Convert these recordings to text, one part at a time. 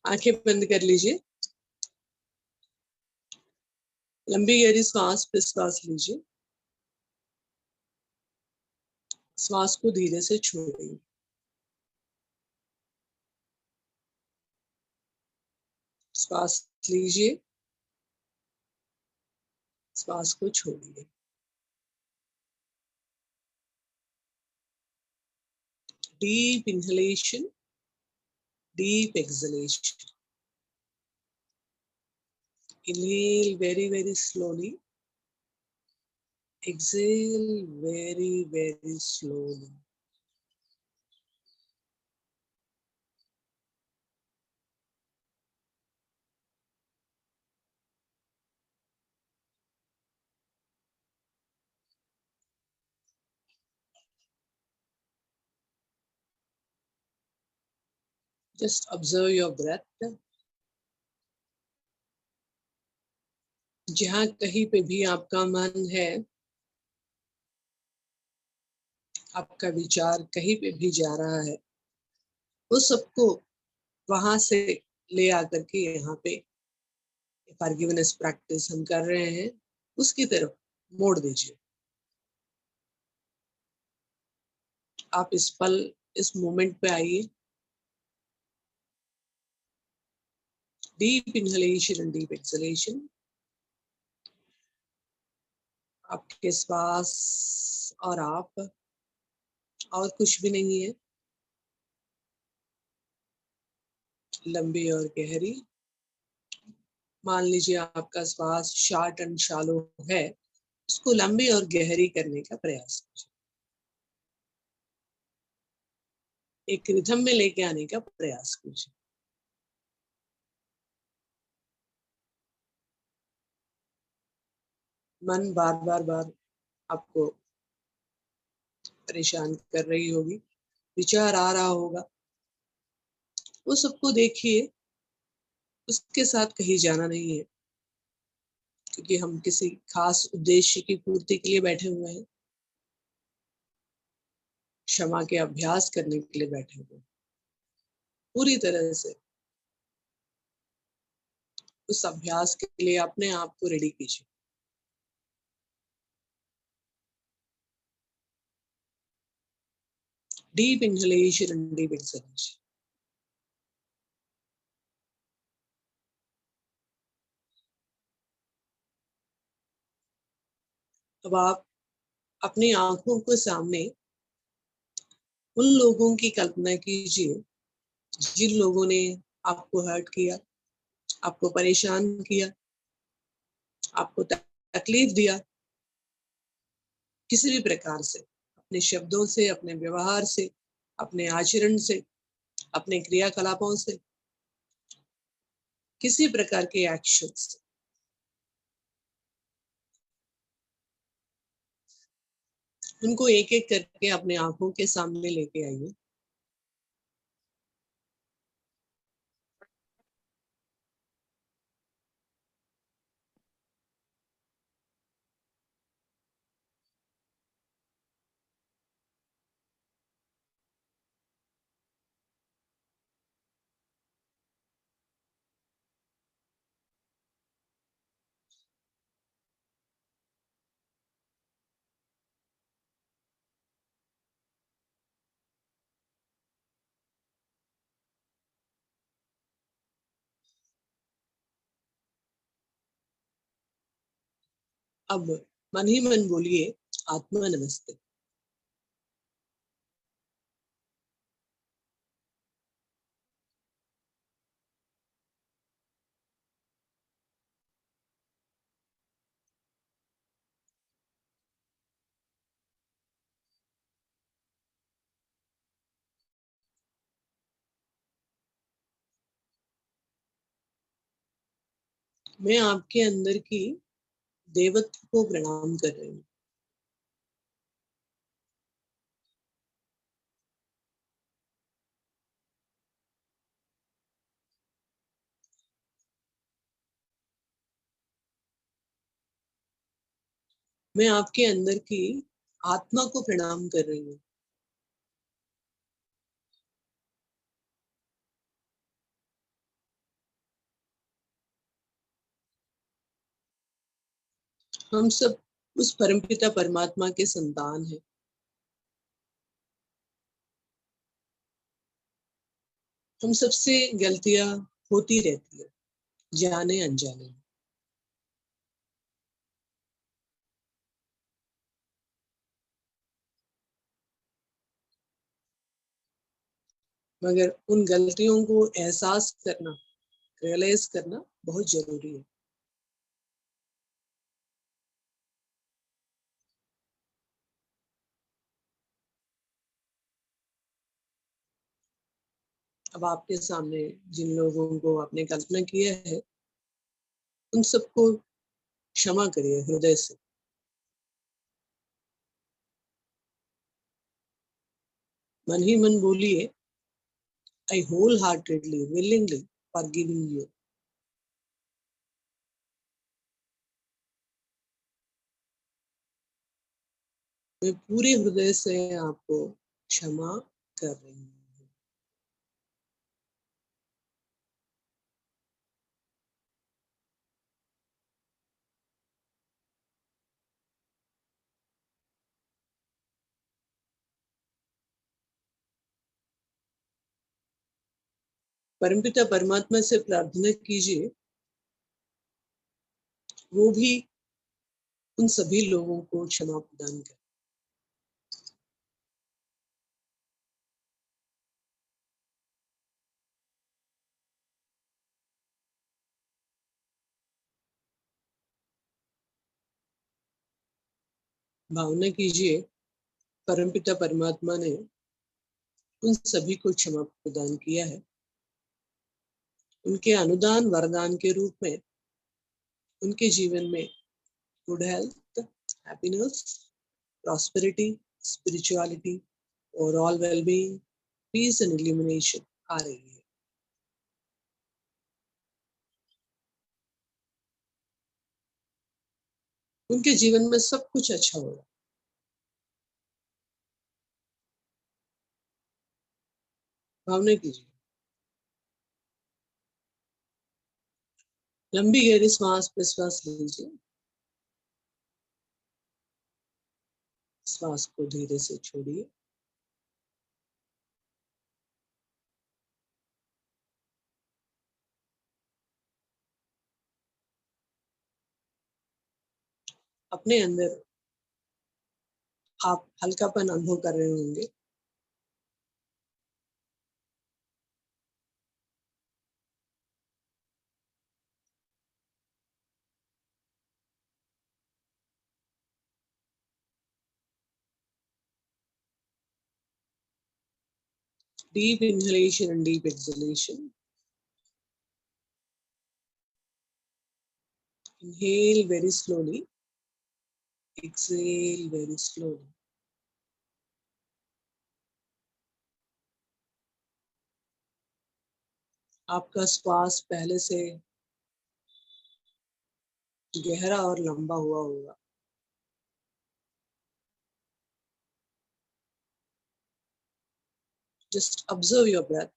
आंखें बंद कर लीजिए। लंबी गहरी सांस प्रश्वास लीजिए। श्वास को धीरे से छोड़िए। श्वास लीजिए, श्वास को छोड़िए। Deep inhalation, deep exhalation. Inhale very, very slowly. Exhale very, very slowly. Just observe your breath. जहाँ कहीं पे भी आपका मन है, आपका विचार कहीं पे भी जा रहा है, उस सबको वहां से ले आकर के यहाँ पे फॉरगिवनेस प्रैक्टिस हम कर रहे हैं, उसकी तरफ मोड़ दीजिए। आप इस पल, इस मोमेंट पे आइए। Deep inhalation and deep exhalation. आपके श्वास और आप, और कुछ भी नहीं है। लंबी और गहरी। मान लीजिए आपका श्वास शॉर्ट एंड शैलो है, उसको लंबी और गहरी करने का प्रयास कीजिए। एक रिथम में लेके आने का प्रयास कीजिए। मन बार बार आपको परेशान कर रही होगी, विचार आ रहा होगा, वो सबको देखिए, उसके साथ कहीं जाना नहीं है, क्योंकि हम किसी खास उद्देश्य की पूर्ति के लिए बैठे हुए हैं, क्षमा के अभ्यास करने के लिए बैठे हुए हैं। पूरी तरह से उस अभ्यास के लिए अपने आप को रेडी कीजिए। Deep inhalation and deep exhalation. अब आप अपनी आंखों के सामने उन लोगों की कल्पना कीजिए जिन लोगों ने आपको हर्ट किया, आपको परेशान किया, आपको तकलीफ दिया, किसी भी प्रकार से, अपने शब्दों से, अपने व्यवहार से, अपने आचरण से, अपने क्रियाकलापों से, किसी प्रकार के एक्शन से। उनको एक एक करके अपने आंखों के सामने लेके आइए। अब मन ही मन बोलिए, आत्मा नमस्ते। मैं आपके अंदर की देवत्व को प्रणाम कर रही हूँ। मैं आपके अंदर की आत्मा को प्रणाम कर रही हूँ। हम सब उस परमपिता परमात्मा के संतान हैं। हम सबसे गलतियां होती रहती है, जाने अनजाने में। मगर उन गलतियों को एहसास करना, रियलाइज करना बहुत जरूरी है। अब आपके सामने जिन लोगों को आपने कल्पना किया है, उन सबको क्षमा करिए हृदय से। मन ही मन बोलिए, I whole heartedly willingly forgiving you. मैं पूरे हृदय से आपको क्षमा कर रही हूँ। परमपिता परमात्मा से प्रार्थना कीजिए, वो भी उन सभी लोगों को क्षमा प्रदान करे। भावना कीजिए, परमपिता परमात्मा ने उन सभी को क्षमा प्रदान किया है। उनके अनुदान वरदान के रूप में उनके जीवन में good health, happiness, prosperity, spirituality और all wellbeing, peace and illumination आ रही है। उनके जीवन में सब कुछ अच्छा होगा। भावना कीजिए, लंबी गहरी श्वास प्रश्वास लीजिए। श्वास को धीरे से छोड़िए। अपने अंदर आप हल्कापन अनुभव कर रहे होंगे। Deep inhalation and deep exhalation. Inhale very slowly. Exhale very slowly. आपका श्वास पहले से गहरा और लंबा हुआ होगा। Just observe your breath.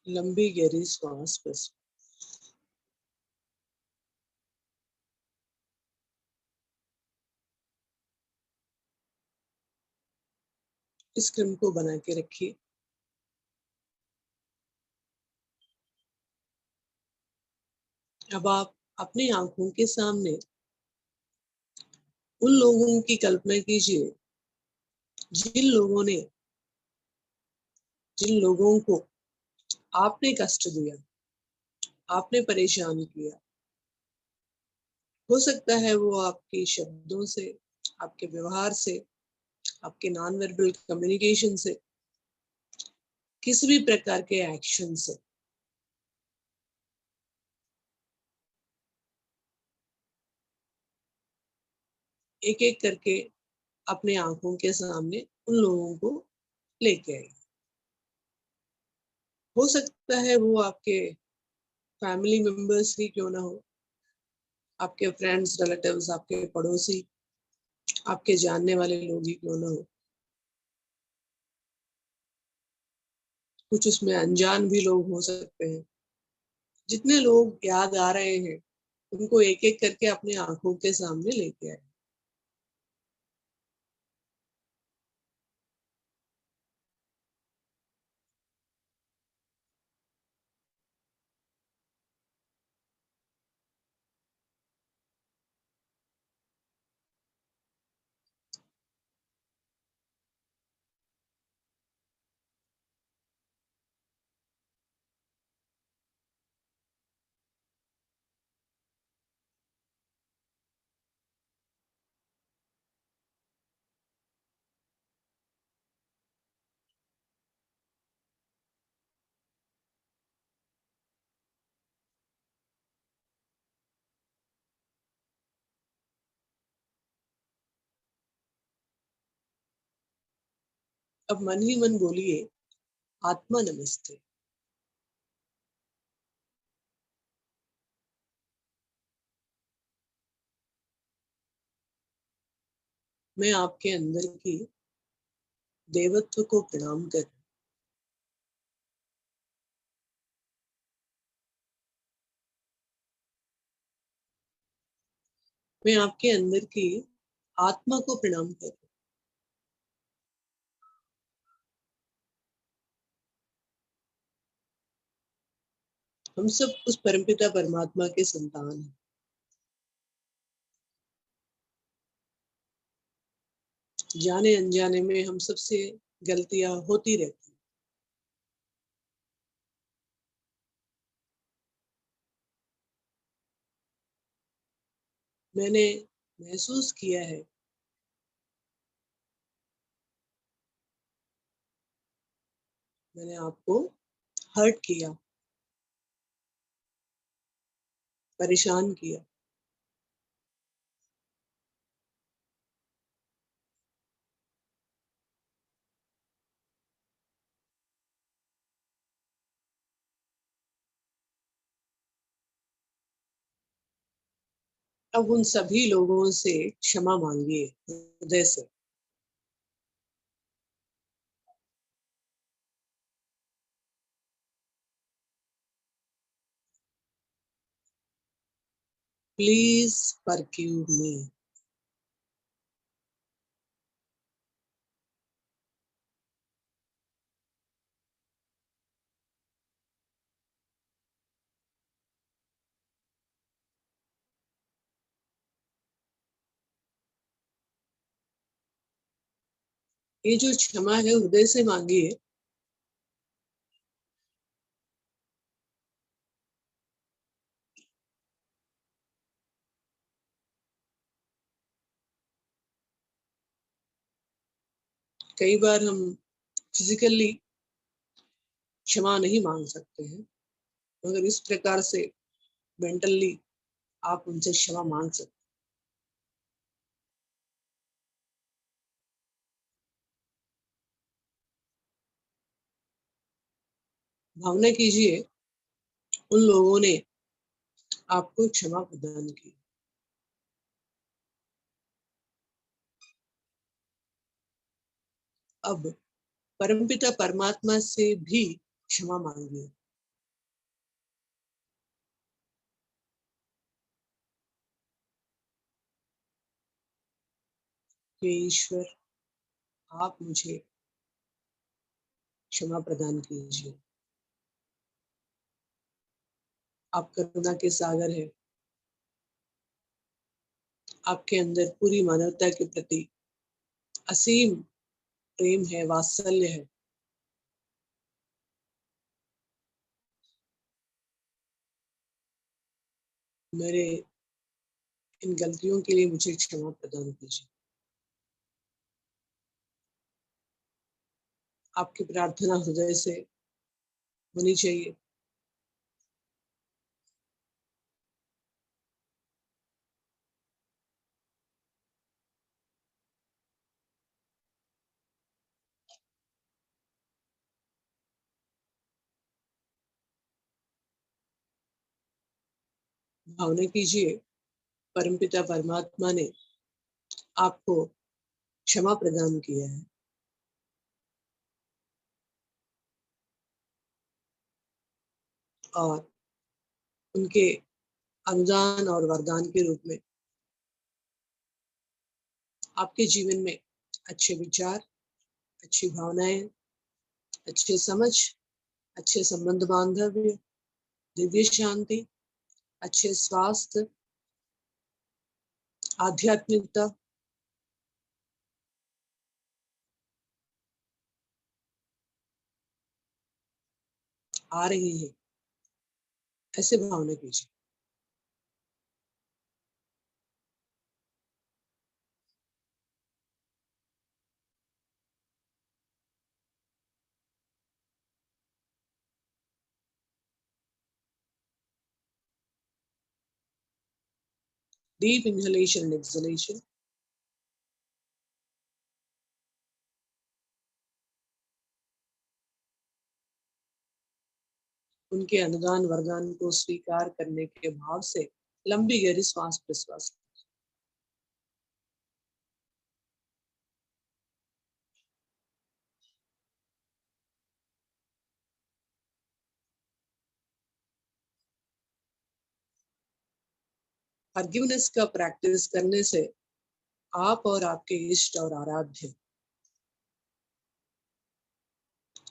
लंबी गहरी श्वास बस। इस क्रम को बना के रखिए। अब आप अपनी आंखों के सामने उन लोगों की कल्पना कीजिए, जिन लोगों ने, जिन लोगों को आपने कष्ट दिया, आपने परेशान किया। हो सकता है वो आपके शब्दों से, आपके व्यवहार से, आपके नॉन वर्बल कम्युनिकेशन से, किसी भी प्रकार के एक्शन से। एक एक करके अपने आंखों के सामने उन लोगों को लेके आइए। हो सकता है वो आपके फैमिली मेंबर्स ही क्यों ना हो, आपके फ्रेंड्स, रिलेटिव्स, आपके पड़ोसी, आपके जानने वाले लोग ही क्यों ना हो। कुछ उसमें अनजान भी लोग हो सकते हैं। जितने लोग याद आ रहे हैं, उनको एक-एक करके अपनी आँखों के सामने लेके आएँ। अब मन ही मन बोलिए, आत्मा नमस्ते। मैं आपके अंदर की देवत्व को प्रणाम कर मैं आपके अंदर की आत्मा को प्रणाम कर हम सब उस परमपिता परमात्मा के संतान हैं। जाने अनजाने में हम सबसे गलतियाँ होती रहती हैं। मैंने महसूस किया है, मैंने आपको हर्ट किया, परेशान किया। अब उन सभी लोगों से क्षमा माँगिए हृदय से। प्लीज़ फ़ॉरगिव मी। ये जो क्षमा है हृदय से माँगिए। कई बार हम फिज़िकली क्षमा नहीं माँग सकते हैं, मगर इस प्रकार से मेंटली आप उनसे क्षमा माँग सकते हैं। भावना कीजिए, उन लोगों ने आपको क्षमा प्रदान की। अब परमपिता परमात्मा से भी क्षमा माँगिए कि ईश्वर, आप मुझे क्षमा प्रदान कीजिए। आप करुणा के सागर हैं, आपके अंदर पूरी मानवता के प्रति असीम प्रेम है, वात्सल्य है। मेरे इन गलतियों के लिए मुझे क्षमा प्रदान कीजिए। आपकी प्रार्थना हृदय से होनी चाहिए। भावना कीजिए, परमपिता परमात्मा ने आपको क्षमा प्रदान किया है और उनके अनुदान और वरदान के रूप में आपके जीवन में अच्छे विचार, अच्छी भावनाएं, अच्छे समझ, अच्छे संबंध बांधव्य, दिव्य शांति, अच्छे स्वास्थ्य, आध्यात्मिकता आ रही है। ऐसे भावना कीजिए। Deep inhalation and exhalation. उनके अनुदान वरदान को स्वीकार करने के भाव से लंबी गहरी श्वास प्रश्वास। फॉरगिवनेस का प्रैक्टिस करने से आप और आपके इष्ट और आराध्य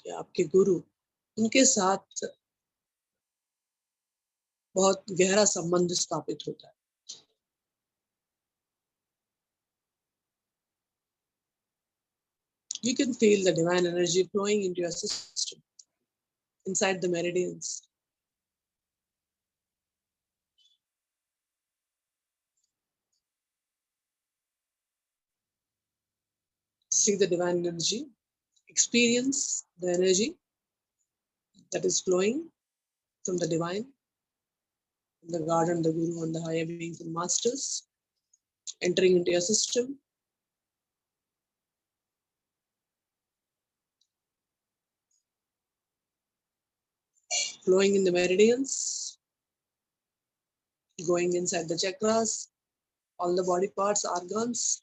या आपके गुरु, उनके साथ बहुत गहरा संबंध स्थापित होता है। You can feel the divine energy flowing into your system, inside the meridians. See the divine energy, experience the energy that is flowing from the divine, from the God and the Guru and the higher beings and masters entering into your system. Flowing in the meridians, going inside the chakras, all the body parts, organs,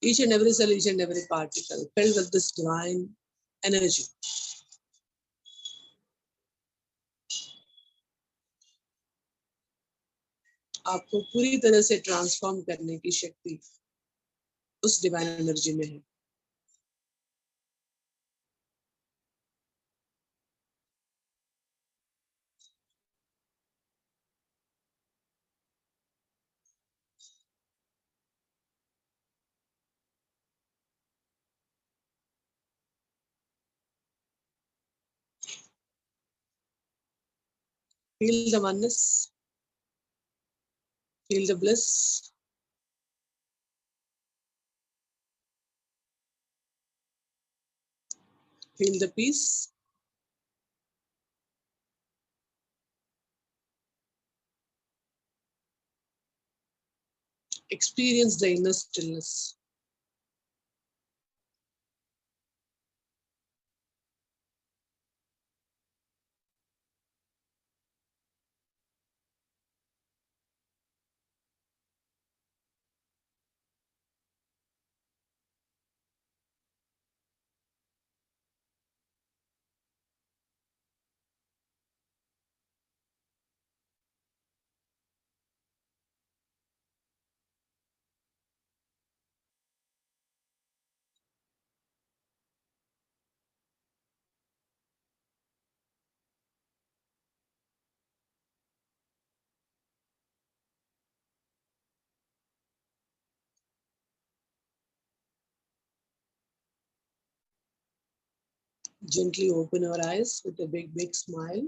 each and every cell, each and every particle filled with this divine energy. आपको पूरी तरह से transform करने की शक्ति उस divine energy में है। Feel the oneness, feel the bliss, feel the peace. Experience the inner stillness. Gently open our eyes with a big, big smile.